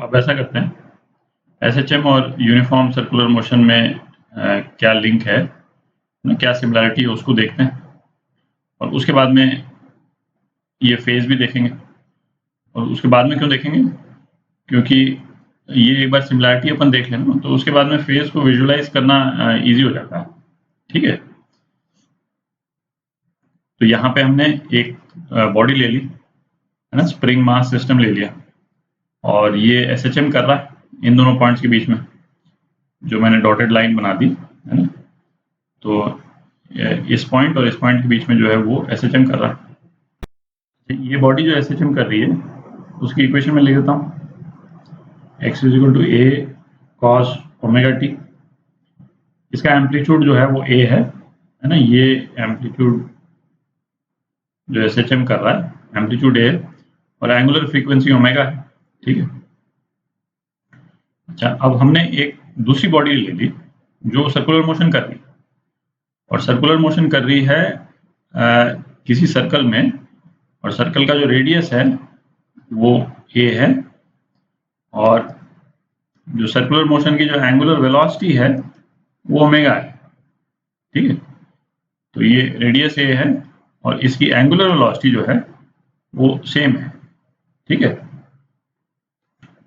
अब ऐसा करते हैं, एसएचएम और यूनिफॉर्म सर्कुलर मोशन में क्या लिंक है ना, क्या सिमिलरिटी है उसको देखते हैं, और उसके बाद में ये फेज भी देखेंगे। और उसके बाद में क्यों देखेंगे, क्योंकि ये एक बार सिमिलरिटी अपन देख लें ना, तो उसके बाद में फेज को विजुअलाइज करना इजी हो जाता है। ठीक है, तो यहाँ पे हमने एक बॉडी ले ली है ना, स्प्रिंग मास सिस्टम ले लिया, और ये एसएचएम कर रहा है इन दोनों पॉइंट्स के बीच में, जो मैंने डॉटेड लाइन बना दी है ना। तो इस पॉइंट और इस पॉइंट के बीच में जो है वो एसएचएम कर रहा है। ये बॉडी जो एसएचएम कर रही है उसकी इक्वेशन में लिख देता हूँ, x = a cos omega t। इसका एम्पलीट्यूड जो है वो a है ना, ये एम्पलीट्यूड जो एसएचएम कर रहा है एम्पलीट्यूड a है, और एंगुलर फ्रीक्वेंसी ओमेगा है। ठीक है, अच्छा अब हमने एक दूसरी बॉडी ले ली जो सर्कुलर मोशन कर रही है, और सर्कुलर मोशन कर रही है किसी सर्कल में, और सर्कल का जो रेडियस है वो a है, और जो सर्कुलर मोशन की जो एंगुलर वेलोसिटी है वो ओमेगा है। ठीक है, तो ये रेडियस a है और इसकी एंगुलर वेलोसिटी जो है वो सेम है। ठीक है,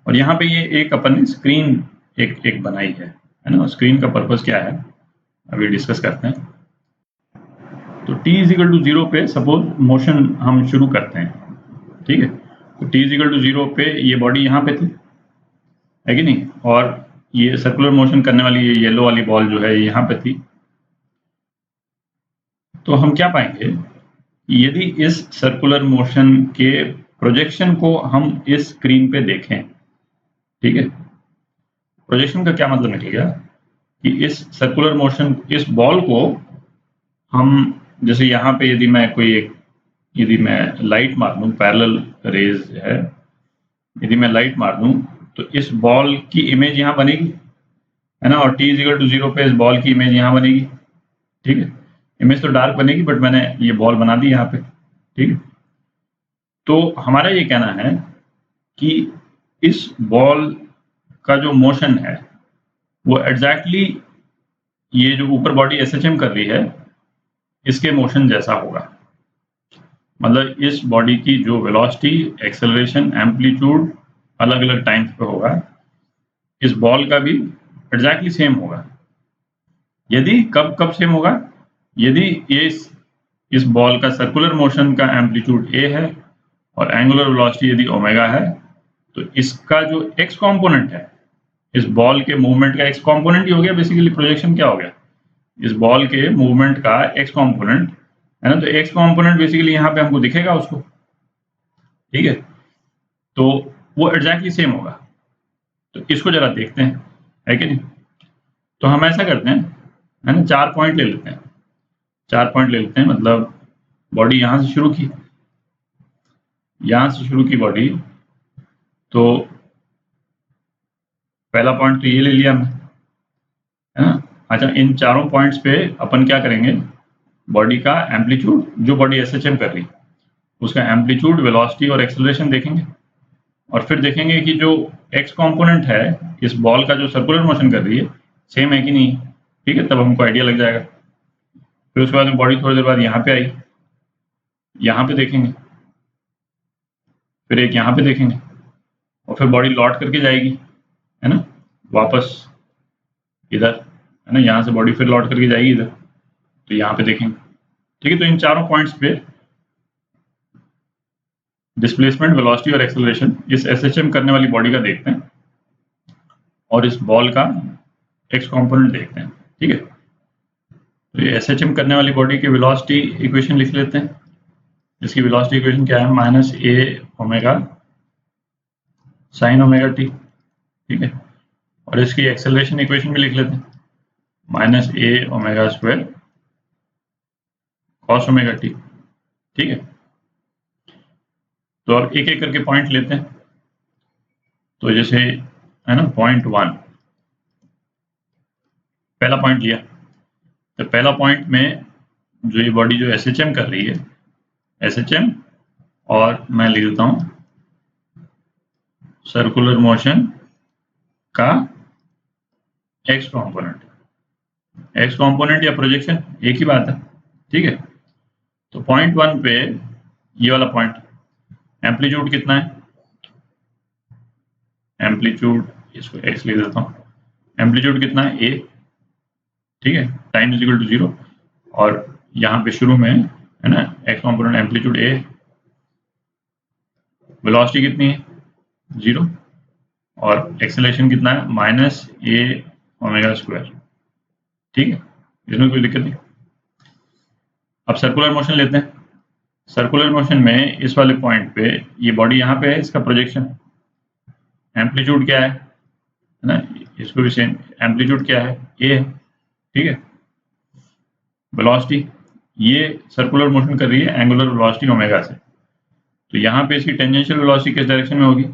और यहाँ पे ये एक अपन ने स्क्रीन एक बनाई है ना। स्क्रीन का पर्पस क्या है अभी डिस्कस करते हैं। तो t = 0 पे सपोज मोशन हम शुरू करते हैं। ठीक है, तो t = 0 पे ये बॉडी यहाँ पे थी, है कि नहीं, और ये सर्कुलर मोशन करने वाली ये येलो वाली बॉल जो है यहाँ पे थी। तो हम क्या पाएंगे, यदि इस सर्कुलर मोशन के प्रोजेक्शन को हम इस स्क्रीन पे देखें, ठीक है, प्रोजेक्शन का क्या मतलब निकलेगा कि इस सर्कुलर मोशन, इस बॉल को हम, जैसे यहाँ पे यदि मैं लाइट मार दूं, पैरेलल रेज है, यदि मैं लाइट मार दूं तो इस बॉल की इमेज यहाँ बनेगी है ना, और t = 0 पे इस बॉल की इमेज यहाँ बनेगी। ठीक है, इमेज तो डार्क बनेगी बट मैंने ये बॉल बना दी यहाँ पे। ठीक है, तो हमारा ये कहना है कि इस बॉल का जो मोशन है वो एग्जैक्टली ये जो ऊपर बॉडी एसएचएम कर रही है इसके मोशन जैसा होगा। मतलब इस बॉडी की जो वेलोसिटी, एक्सेलरेशन, एम्पलीट्यूड अलग अलग टाइम्स पे होगा, इस बॉल का भी एग्जैक्टली सेम होगा। यदि कब सेम होगा, यदि इस बॉल का सर्कुलर मोशन का एम्पलीट्यूड a है और एंगुलर वेलोसिटी यदि ओमेगा है, तो इसका जो x कंपोनेंट है, इस बॉल के मूवमेंट का x कंपोनेंट ही हो गया बेसिकली। प्रोजेक्शन क्या हो गया, इस बॉल के मूवमेंट का x कंपोनेंट है ना, तो x कंपोनेंट बेसिकली यहाँ पे हमको दिखेगा उसको। ठीक है, तो वो एग्जैक्टली सेम होगा। तो इसको जरा देखते हैं, है कि नहीं। तो हम ऐसा करते हैं है ना, 4 पॉइंट ले लेते हैं, 4 पॉइंट ले लेते हैं। मतलब बॉडी यहाँ से शुरू की, यहाँ से शुरू की बॉडी, तो पहला पॉइंट तो ये ले लिया हमने, है ना। अच्छा, इन चारों पॉइंट्स पे अपन क्या करेंगे, बॉडी का एम्पलीट्यूड, जो बॉडी एसएचएम कर रही उसका एम्पलीट्यूड, वेलोसिटी और एक्सेलरेशन देखेंगे, और फिर देखेंगे कि जो एक्स कंपोनेंट है इस बॉल का जो सर्कुलर मोशन कर रही है सेम है कि नहीं। ठीक है, तब हमको आइडिया लग जाएगा। फिर उसके बाद में बॉडी थोड़ी देर बाद यहाँ पे आई, यहाँ पे देखेंगे, फिर एक यहाँ पे देखेंगे, और फिर बॉडी लौट करके जाएगी है ना वापस इधर, है ना, यहाँ से बॉडी फिर लौट करके जाएगी इधर, तो यहाँ पे देखेंगे। ठीक है, तो इन चारों पॉइंट्स पे डिस्प्लेसमेंट, वेलोसिटी और एक्सेलरेशन इस एसएचएम करने वाली बॉडी का देखते हैं, और इस बॉल का एक्स कंपोनेंट देखते हैं। ठीक है, तो ये एसएचएम करने वाली बॉडी की वेलोसिटी इक्वेशन लिख लेते हैं। इसकी वेलोसिटी इक्वेशन क्या है, -a omega sin omega t। ठीक है, और इसकी एक्सेलरेशन इक्वेशन भी लिख लेते हैं, -a omega square cos omega t। ठीक है, तो अब एक एक करके पॉइंट लेते हैं। तो जैसे है ना, पॉइंट 1, पहला पॉइंट लिया, तो पहला पॉइंट में जो ये बॉडी जो एसएचएम कर रही है, एसएचएम, और मैं लिख देता हूँ सर्कुलर मोशन का एक्स कॉम्पोनेंट या प्रोजेक्शन एक ही बात है, ठीक है। तो पॉइंट 1 पे ये वाला पॉइंट एम्पलीट्यूड कितना है, एम्पलीट्यूड इसको एक्स लिख देता हूँ, एम्पलीट्यूड कितना है ए, ठीक है, टाइम इज इक्वल टू 0, और यहाँ पे शुरू में है ना एक्स कॉम्पोनेंट एम्पलीट्यूड ए, वेलोसिटी कितनी है 0, और एक्सेलरेशन कितना है माइनस ए ओमेगा स्क्वायर, ठीक है, इसमें कोई दिक्कत नहीं। अब सर्कुलर मोशन लेते हैं। सर्कुलर मोशन में इस वाले पॉइंट पे ये बॉडी यहाँ पे है, इसका प्रोजेक्शन एम्पलीट्यूड क्या है ना, इसको भी सेम एम्पलीट्यूड क्या है ए है, ठीक है। वेलोसिटी ये सर्कुलर मोशन कर रही है एंगुलर वेलोसिटी ओमेगा से, तो यहाँ पे इसकी टेंजेंशियल वेलोसिटी किस डायरेक्शन में होगी,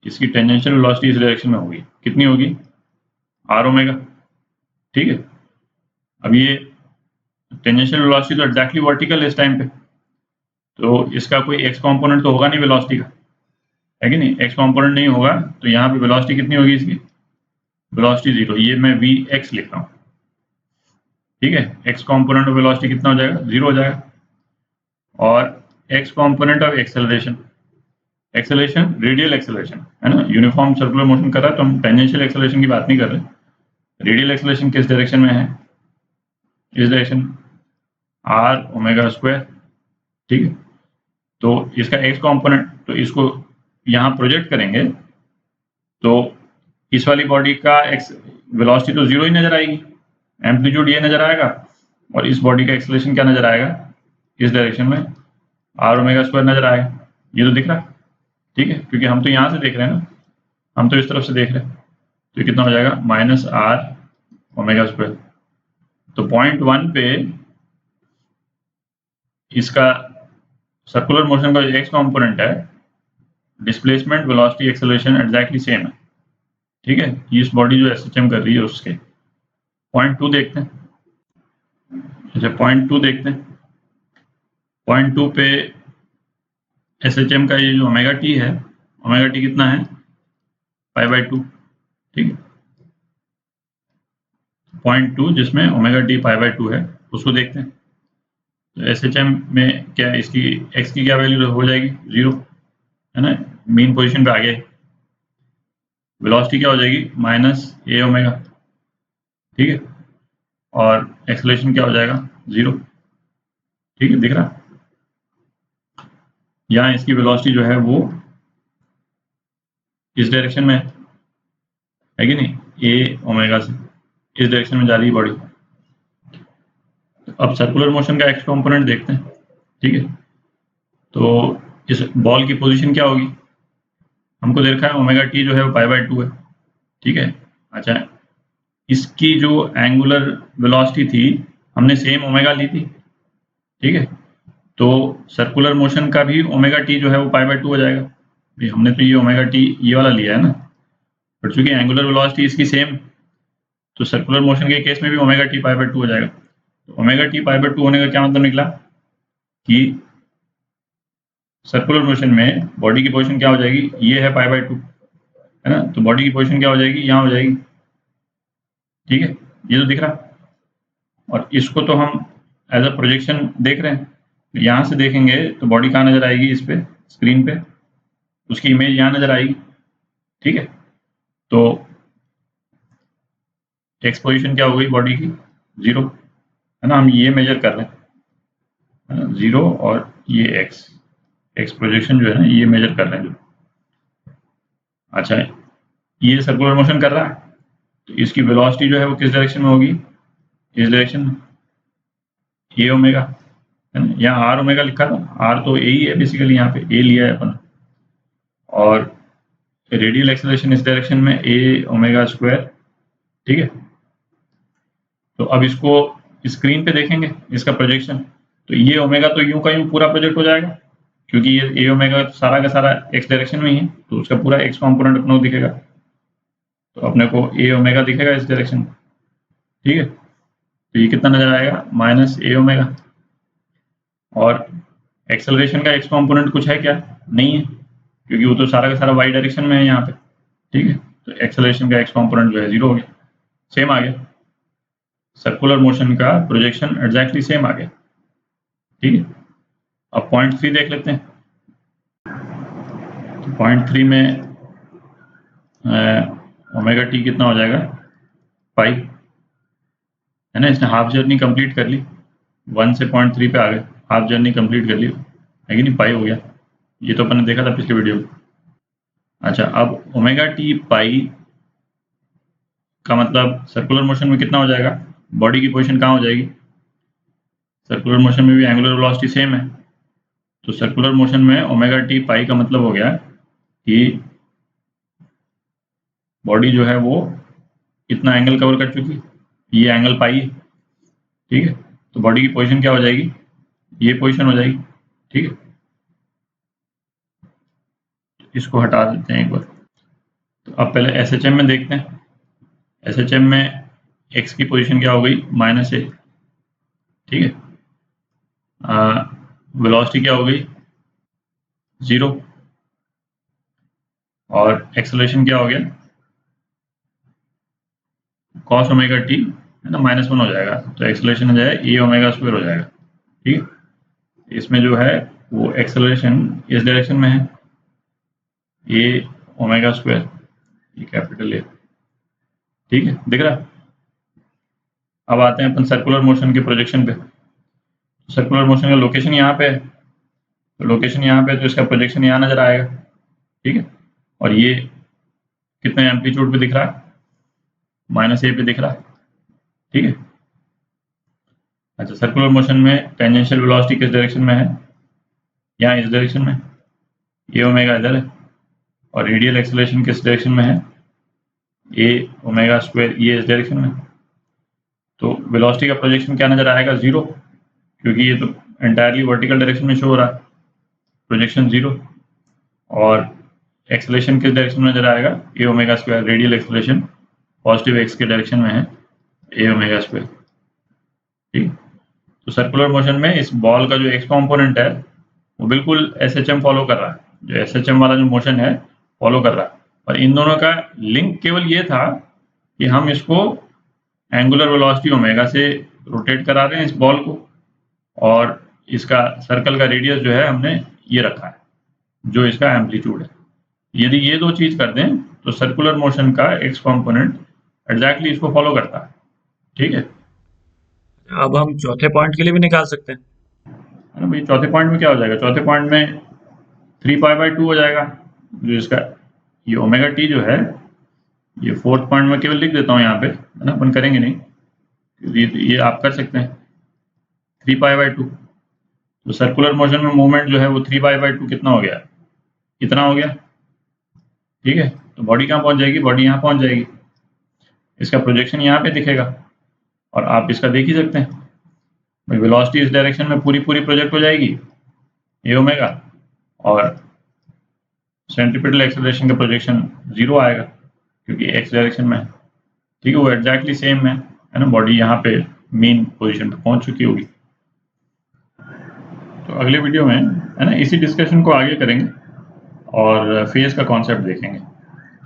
इसकी टेंजेंशियल वेलोसिटी इस डायरेक्शन में होगी, कितनी होगी आर ओमेगा, ठीक है। अब ये टेंजेंशियल वेलोसिटी तो एग्जैक्टली वर्टिकल है इस टाइम पे, तो इसका कोई एक्स कंपोनेंट तो होगा नहीं वेलोसिटी का, है कि नहीं, एक्स कंपोनेंट नहीं होगा, तो यहाँ पे वेलोसिटी कितनी होगी इसकी, वेलोसिटी 0, ये मैं वी एक्स लिख रहा हूँ, ठीक है। एक्स कंपोनेंट ऑफ वेलोसिटी कितना हो जाएगा 0 हो जाएगा, और x component of acceleration, acceleration radial acceleration है ना, यूनिफॉर्म सर्कुलर मोशन कर रहा है तो हम टेंजेंशियल एक्सेलरेशन की बात नहीं कर रहे, रेडियल एक्सेलरेशन किस डायरेक्शन में है, इस डायरेक्शन आर ओमेगा स्क्वायर, ठीक है। तो इसका एक्स कंपोनेंट, तो इसको यहाँ प्रोजेक्ट करेंगे तो इस वाली बॉडी का एक्स वेलोसिटी तो 0 ही नजर आएगी, एम्पलीट्यूड ये नजर आएगा, और इस बॉडी का एक्सेलरेशन क्या नजर आएगा इस डायरेक्शन में आर ओमेगा स्क्वायर नजर आएगा, ये तो दिख रहा है, ठीक है, क्योंकि हम तो यहाँ से देख रहे हैं ना, हम तो इस तरफ से देख रहे हैं, तो कितना हो जाएगा माइनस आर ओमेगा स्क्वायर। तो पॉइंट 1 पे इसका सर्कुलर मोशन का एक्स कंपोनेंट है, displacement velocity acceleration exactly same है, ठीक है, इस बॉडी जो एसएचएम कर रही है उसके। पॉइंट 2 देखते हैं, अच्छा पॉइंट 2 देखते हैं, पॉइंट 2 पे एसएचएम का ये जो ओमेगा टी है, ओमेगा टी कितना है π/2, ठीक है। पॉइंट 2 जिसमें ओमेगा टी π/2 है उसको देखते हैं, तो एसएचएम में क्या इसकी एक्स की क्या वैल्यू हो जाएगी 0, है ना, मेन पोजीशन पे आ गए, वेलोसिटी क्या हो जाएगी माइनस ए ओमेगा, ठीक है, और एक्सेलरेशन क्या हो जाएगा 0, ठीक है, दिख रहा, यहाँ इसकी वेलोसिटी जो है वो इस डायरेक्शन में है कि नहीं, ए ओमेगा से इस डायरेक्शन में जा रही है बॉडी। अब सर्कुलर मोशन का एक्स कंपोनेंट देखते हैं, ठीक है। तो इस बॉल की पोजीशन क्या होगी, हमको दे रखा है ओमेगा टी जो है वो π/2 है, ठीक है। अच्छा इसकी जो एंगुलर वेलोसिटी थी हमने सेम ओमेगा ली थी, ठीक है, तो सर्कुलर मोशन का भी ओमेगा टी जो है वो π/2 हो जाएगा, हमने तो ये ओमेगा टी ये वाला लिया है ना, बट चूंकि एंगुलर वेलोसिटी इसकी सेम, तो सर्कुलर मोशन के केस में भी ओमेगा टी π/2 हो जाएगा। तो ओमेगा टी π/2 होने का क्या मतलब निकला कि सर्कुलर मोशन में बॉडी की पोजीशन क्या हो जाएगी, ये है π/2, है ना, तो बॉडी की पोजीशन क्या हो जाएगी यहाँ हो जाएगी, ठीक है, ये तो दिख रहा, और इसको तो हम एज अ प्रोजेक्शन देख रहे हैं, तो यहाँ से देखेंगे तो बॉडी कहाँ नजर आएगी, इस पे स्क्रीन पे उसकी इमेज यहाँ नजर आएगी, ठीक है। तो एक्स पोजीशन क्या हो गई बॉडी की 0, है ना, हम ये मेजर कर रहे हैं 0, और ये एक्स प्रोजेक्शन जो है ना ये मेजर कर रहे हैं जो, अच्छा ये सर्कुलर मोशन कर रहा है, तो इसकी वेलोसिटी जो है वो किस डायरेक्शन में होगी, इस डायरेक्शन में, ए ओमेगा, है ना, यहाँ आर ओमेगा लिखा था, आर तो ए ही है बेसिकली, यहाँ पे ए लिया है अपन, और रेडियल एक्सेलरेशन इस डायरेक्शन में ए ओमेगा स्क्वायर, ठीक है। तो अब इसको स्क्रीन पे देखेंगे इसका प्रोजेक्शन, तो ये ओमेगा तो यूं का यूं पूरा प्रोजेक्ट हो जाएगा, क्योंकि ये ए ओमेगा सारा का सारा एक्स डायरेक्शन में ही है, तो उसका पूरा एक्स कंपोनेंट अपने को दिखेगा, तो अपने को ए ओमेगा दिखेगा इस डायरेक्शन में, ठीक है। तो ये कितना नजर आएगा माइनस ए ओमेगा, और एक्सेलरेशन का एक्स कंपोनेंट कुछ है क्या, नहीं है, क्योंकि वो तो सारा का सारा वाई डायरेक्शन में है यहाँ पे, ठीक है। तो एक्सेलरेशन का एक्स कॉम्पोनेंट जो है 0 हो गया, सेम आ गया। सर्कुलर मोशन का प्रोजेक्शन एग्जैक्टली सेम आ गया, ठीक है। अब पॉइंट 3 देख लेते हैं। तो पॉइंट 3 में ओमेगा टी कितना हो जाएगा, पाई, है ना। इसने हाफ जर्नी कंप्लीट कर ली, 1 से पॉइंट 3 पे आ गए, हाफ जर्नी कंप्लीट कर ली, है कि नहीं, पाई हो गया। ये तो अपन ने देखा था पिछले वीडियो में। अच्छा, अब ओमेगा टी पाई का मतलब सर्कुलर मोशन में कितना हो जाएगा, बॉडी की पोजीशन कहाँ हो जाएगी। सर्कुलर मोशन में भी एंगुलर वेलोसिटी सेम है, तो सर्कुलर मोशन में ओमेगा टी पाई का मतलब हो गया कि बॉडी जो है वो कितना एंगल कवर कर चुकी, ये एंगल पाई है, ठीक है। तो बॉडी की पोजीशन क्या हो जाएगी, ये पोजीशन हो जाएगी, ठीक है। इसको हटा देते हैं एक बार। तो अब पहले एसएचएम में देखते हैं। एसएचएम में एक्स की पोजीशन क्या हो गई, -a, ठीक है। वेलोसिटी क्या हो गई, 0, और एक्सेलरेशन क्या हो गया, cos ओमेगा टी, है ना, -1 हो जाएगा। तो एक्सेलरेशन हो जाएगा a ओमेगा स्क्वायर हो जाएगा, ठीक है। इसमें जो है वो एक्सेलरेशन इस डायरेक्शन में है, a ओमेगा स्क्वायर, ये कैपिटल A, ठीक है, दिख रहा है। अब आते हैं अपन सर्कुलर मोशन के प्रोजेक्शन पे। सर्कुलर मोशन का लोकेशन यहाँ पे है, तो लोकेशन यहाँ पे, तो इसका प्रोजेक्शन यहाँ नजर आएगा, ठीक है। और ये कितने एम्पलीट्यूड पे दिख रहा है, -a पे दिख रहा है, ठीक है। अच्छा, सर्कुलर मोशन में टेंजेंशियल वेलोसिटी किस डायरेक्शन में है, यहाँ इस डायरेक्शन में, a ओमेगा इधर है, और रेडियल एक्सेलरेशन किस डायरेक्शन में है, a ओमेगा स्क्वायर, ये इस डायरेक्शन में। तो वेलोसिटी का प्रोजेक्शन क्या नजर आएगा, 0, क्योंकि ये तो एंटायरली वर्टिकल डायरेक्शन में शो हो रहा है, प्रोजेक्शन 0। और एक्सेलरेशन किस डायरेक्शन में नजर आएगा, a omega square, radial acceleration positive x के डायरेक्शन में है, a ओमेगा स्क्वायर, ठीक। तो सर्कुलर मोशन में इस बॉल का जो x कॉम्पोनेंट है वो बिल्कुल एसएचएम फॉलो कर रहा है, जो एसएचएम वाला जो मोशन है फॉलो कर रहा है। और इन दोनों का लिंक केवल ये था कि हम इसको एंगुलर वेलोसिटी ओमेगा से रोटेट करा रहे हैं इस बॉल को, और इसका सर्कल का रेडियस जो है हमने ये रखा है, जो इसका एम्पलीट्यूड है। यदि ये दो चीज कर दें तो सर्कुलर मोशन का एक्स कॉम्पोनेंट एग्जैक्टली इसको फॉलो करता है, ठीक है। अब हम चौथे पॉइंट के लिए भी निकाल सकते हैं। है ना भाई, चौथे पॉइंट में क्या हो जाएगा, चौथे पॉइंट में 3π/2 हो जाएगा, जो इसका ये ओमेगा टी जो है, ये फोर्थ पॉइंट में केवल लिख देता हूँ यहाँ पे, है ना, अपन करेंगे नहीं, ये आप कर सकते हैं, 3π/2। तो सर्कुलर मोशन में मूवमेंट जो है वो 3π/2 कितना हो गया, इतना हो गया, ठीक है। तो बॉडी कहाँ पहुंच जाएगी, बॉडी यहाँ पहुंच जाएगी, इसका प्रोजेक्शन यहाँ पे दिखेगा, और आप इसका देख ही सकते हैं भाई, वेलोसिटी इस डायरेक्शन में पूरी प्रोजेक्ट हो जाएगी, a ओमेगा, और सेंट्रीपिटल एक्सेलरेशन का प्रोजेक्शन 0 आएगा, क्योंकि x डायरेक्शन में है, ठीक है। वो एग्जैक्टली सेम है ना, बॉडी यहाँ पे मेन पोजीशन पे पहुंच चुकी होगी। तो अगले वीडियो में, है ना, इसी डिस्कशन को आगे करेंगे और फेज का कॉन्सेप्ट देखेंगे,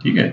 ठीक है।